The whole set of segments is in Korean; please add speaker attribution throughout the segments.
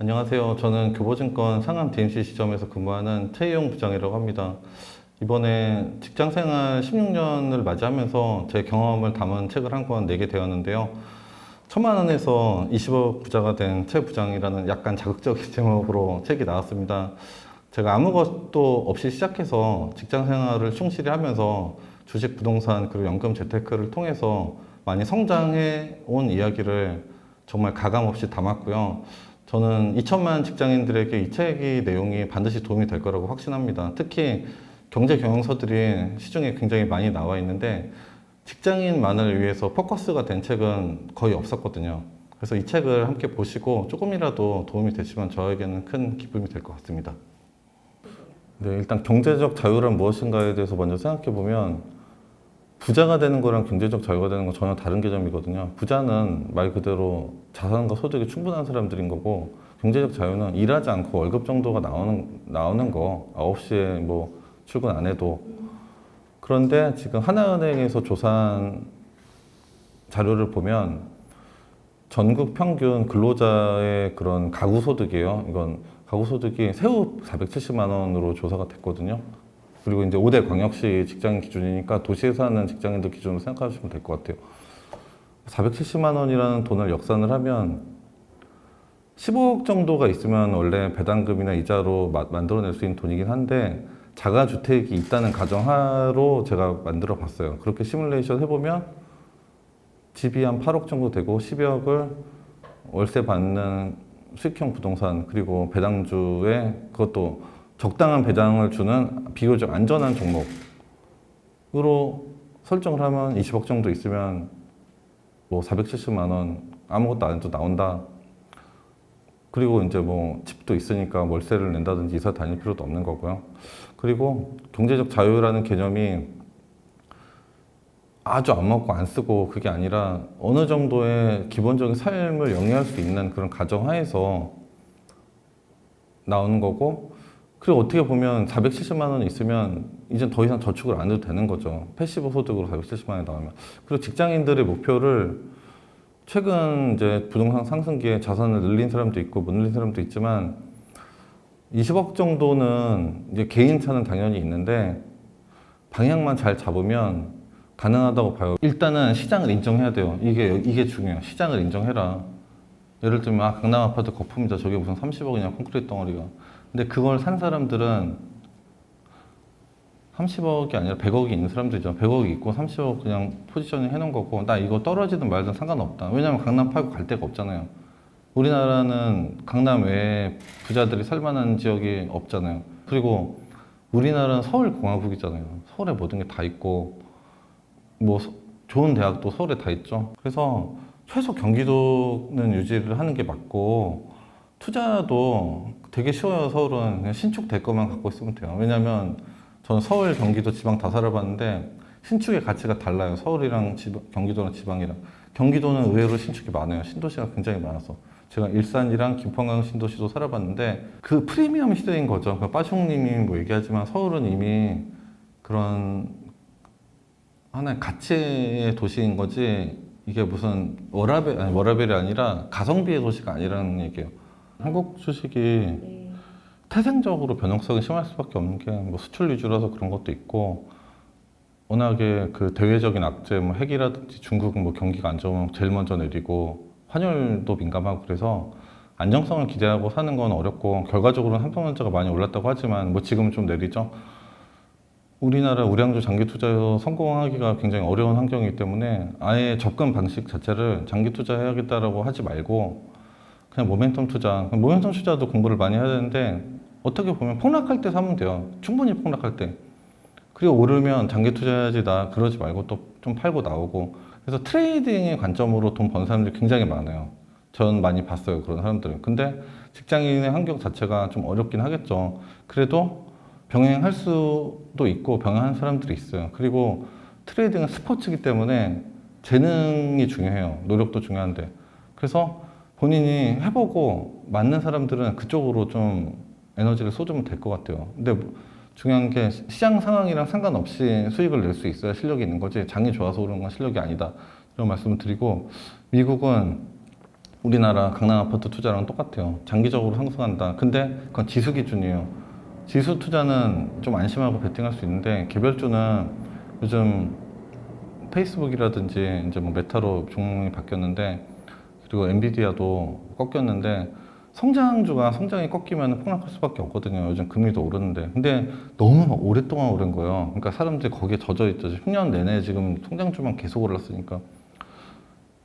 Speaker 1: 안녕하세요. 저는 교보증권 상암 DMC 지점에서 근무하는 최희용 부장이라고 합니다. 이번에 직장생활 16년을 맞이하면서 제 경험을 담은 책을 한 권 내게 되었는데요. 1,000만 원에서 20억 부자가 된 최 부장이라는 약간 자극적인 제목으로 책이 나왔습니다. 제가 아무것도 없이 시작해서 직장생활을 충실히 하면서 주식, 부동산, 그리고 연금, 재테크를 통해서 많이 성장해 온 이야기를 정말 가감없이 담았고요. 저는 2천만 직장인들에게 이 책의 내용이 반드시 도움이 될 거라고 확신합니다. 특히 경제 경영서들이 시중에 굉장히 많이 나와 있는데 직장인만을 위해서 포커스가 된 책은 거의 없었거든요. 그래서 이 책을 함께 보시고 조금이라도 도움이 되시면 저에게는 큰 기쁨이 될 것 같습니다. 네, 일단 경제적 자유란 무엇인가에 대해서 먼저 생각해 보면 부자가 되는 거랑 경제적 자유가 되는 건 전혀 다른 개념이거든요. 부자는 말 그대로 자산과 소득이 충분한 사람들인 거고, 경제적 자유는 일하지 않고 월급 정도가 나오는 거, 9시에 뭐 출근 안 해도. 그런데 지금 하나은행에서 조사한 자료를 보면 전국 평균 근로자의 그런 가구 소득이에요. 이건 가구 소득이 세후 470만 원으로 조사가 됐거든요. 그리고 이제 5대 광역시 직장인 기준이니까 도시에 사는 직장인들 기준으로 생각하시면 될 것 같아요. 470만 원이라는 돈을 역산을 하면 15억 정도가 있으면 원래 배당금이나 이자로 만들어낼 수 있는 돈이긴 한데, 자가주택이 있다는 가정하로 제가 만들어 봤어요. 그렇게 시뮬레이션 해보면 집이 한 8억 정도 되고 10억을 월세 받는 수익형 부동산, 그리고 배당주에 그것도 적당한 배당을 주는 비교적 안전한 종목으로 설정을 하면 20억 정도 있으면 뭐 470만 원 아무것도 안 해도 나온다. 그리고 이제 뭐 집도 있으니까 월세를 낸다든지 이사 다닐 필요도 없는 거고요. 그리고 경제적 자유라는 개념이 아주 안 먹고 안 쓰고 그게 아니라 어느 정도의 기본적인 삶을 영위할 수 있는 그런 가정하에서 나오는 거고, 그리고 어떻게 보면 470만 원이 있으면 이제 더 이상 저축을 안 해도 되는 거죠. 패시브 소득으로 470만 원이 나오면. 그리고 직장인들의 목표를 최근 이제 부동산 상승기에 자산을 늘린 사람도 있고 못 늘린 사람도 있지만 20억 정도는 이제 개인차는 당연히 있는데 방향만 잘 잡으면 가능하다고 봐요. 일단은 시장을 인정해야 돼요. 이게 중요해요. 시장을 인정해라. 예를 들면 강남 아파트 거품이다. 저게 무슨 30억이냐 콘크리트 덩어리가. 근데 그걸 산 사람들은 30억이 아니라 100억이 있는 사람들이죠. 100억이 있고 30억 그냥 포지셔닝 해놓은 거고, 나 이거 떨어지든 말든 상관없다. 왜냐면 강남 팔고 갈 데가 없잖아요. 우리나라는 강남 외에 부자들이 살만한 지역이 없잖아요. 그리고 우리나라는 서울공화국이잖아요. 서울에 모든 게 다 있고 뭐 좋은 대학도 서울에 다 있죠. 그래서 최소 경기도는 유지를 하는 게 맞고, 투자도 되게 쉬워요. 서울은 그냥 신축 될 것만 갖고 있으면 돼요. 왜냐면 저는 서울, 경기도, 지방 다 살아봤는데 신축의 가치가 달라요. 서울이랑 경기도랑 지방이랑. 경기도는 의외로 신축이 많아요. 신도시가 굉장히 많아서. 제가 일산이랑 김포강 신도시도 살아봤는데 그 프리미엄 시대인 거죠. 빠숑님이 뭐 얘기하지만 서울은 이미 그런 하나의 가치의 도시인 거지, 이게 무슨 워라벨이 아니라 가성비의 도시가 아니라는 얘기예요. 한국 주식이 태생적으로 변동성이 심할 수밖에 없는 게 뭐 수출 위주라서 그런 것도 있고, 워낙에 그 대외적인 악재, 뭐 핵이라든지 중국은 뭐 경기가 안 좋으면 제일 먼저 내리고 환율도 민감하고, 그래서 안정성을 기대하고 사는 건 어렵고, 결과적으로는 한평원자가 많이 올랐다고 하지만 뭐 지금은 좀 내리죠. 우리나라 우량주 장기 투자에서 성공하기가 굉장히 어려운 환경이기 때문에 아예 접근 방식 자체를 장기 투자해야겠다라고 하지 말고 그냥 모멘텀 투자. 모멘텀 투자도 공부를 많이 해야 되는데 어떻게 보면 폭락할 때 사면 돼요. 충분히 폭락할 때. 그리고 오르면 장기 투자해야지, 나 그러지 말고 또 좀 팔고 나오고. 그래서 트레이딩의 관점으로 돈 버는 사람들이 굉장히 많아요. 전 많이 봤어요, 그런 사람들은. 근데 직장인의 환경 자체가 좀 어렵긴 하겠죠. 그래도 병행할 수도 있고 병행하는 사람들이 있어요. 그리고 트레이딩은 스포츠이기 때문에 재능이 중요해요. 노력도 중요한데. 그래서 본인이 해보고 맞는 사람들은 그쪽으로 좀 에너지를 쏟으면 될 것 같아요. 근데 중요한 게 시장 상황이랑 상관없이 수익을 낼 수 있어야 실력이 있는 거지, 장이 좋아서 그런 건 실력이 아니다. 이런 말씀을 드리고, 미국은 우리나라 강남 아파트 투자랑 똑같아요. 장기적으로 상승한다. 근데 그건 지수 기준이에요. 지수 투자는 좀 안심하고 베팅할 수 있는데, 개별주는 요즘 페이스북이라든지 이제 뭐 메타로 종목이 바뀌었는데, 그리고 엔비디아도 꺾였는데, 성장주가 성장이 꺾이면 폭락할 수밖에 없거든요. 요즘 금리도 오르는데. 근데 너무 오랫동안 오른 거예요. 그러니까 사람들이 거기에 젖어 있죠. 10년 내내 지금 성장주만 계속 올랐으니까.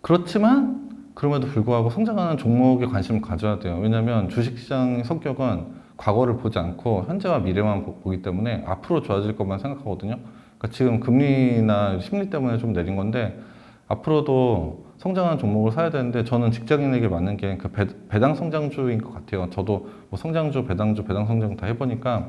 Speaker 1: 그렇지만 그럼에도 불구하고 성장하는 종목에 관심을 가져야 돼요. 왜냐하면 주식시장의 성격은 과거를 보지 않고 현재와 미래만 보기 때문에 앞으로 좋아질 것만 생각하거든요. 그러니까 지금 금리나 심리 때문에 좀 내린 건데, 앞으로도 성장하는 종목을 사야 되는데, 저는 직장인에게 맞는 게 그 배당 성장주인 것 같아요. 저도 뭐 성장주, 배당주, 배당 성장 다 해보니까,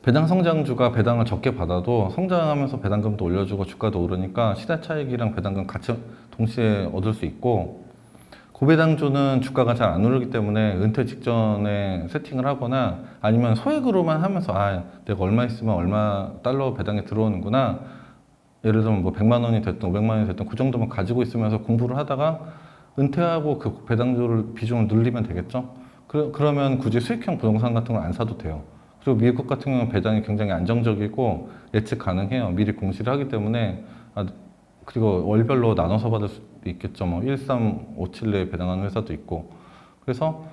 Speaker 1: 배당 성장주가 배당을 적게 받아도 성장하면서 배당금도 올려주고 주가도 오르니까 시대 차익이랑 배당금 같이 동시에 얻을 수 있고, 고배당주는 주가가 잘 안 오르기 때문에 은퇴 직전에 세팅을 하거나 아니면 소액으로만 하면서, 아, 내가 얼마 있으면 얼마 달러 배당이 들어오는구나, 예를 들면 뭐 100만 원이 됐든 500만 원이 됐든 그 정도만 가지고 있으면서 공부를 하다가 은퇴하고 그 배당주를 비중을 늘리면 되겠죠. 그러면 굳이 수익형 부동산 같은 걸 안 사도 돼요. 그리고 미국 같은 경우는 배당이 굉장히 안정적이고 예측 가능해요. 미리 공시를 하기 때문에. 그리고 월별로 나눠서 받을 수도 있겠죠. 뭐 1357내에 배당하는 회사도 있고. 그래서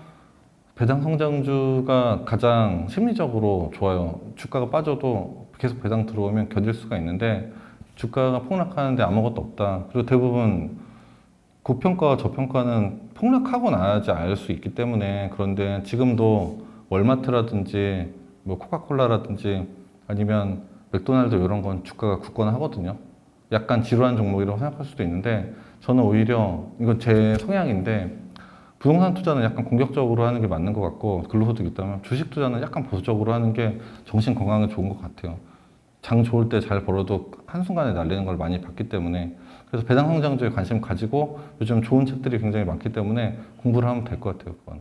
Speaker 1: 배당 성장주가 가장 심리적으로 좋아요. 주가가 빠져도 계속 배당 들어오면 견딜 수가 있는데, 주가가 폭락하는데 아무것도 없다. 그리고 대부분 고평가와 저평가는 폭락하고 나야지 알 수 있기 때문에. 그런데 지금도 월마트라든지 뭐 코카콜라라든지 아니면 맥도날드 이런 건 주가가 굳건하거든요. 약간 지루한 종목이라고 생각할 수도 있는데, 저는 오히려 이건 제 성향인데, 부동산 투자는 약간 공격적으로 하는 게 맞는 것 같고, 근로소득 있다면 주식 투자는 약간 보수적으로 하는 게 정신 건강에 좋은 것 같아요. 장 좋을 때 잘 벌어도 한순간에 날리는 걸 많이 봤기 때문에. 그래서 배당 성장주에 관심 가지고 요즘 좋은 책들이 굉장히 많기 때문에 공부를 하면 될 것 같아요, 그건.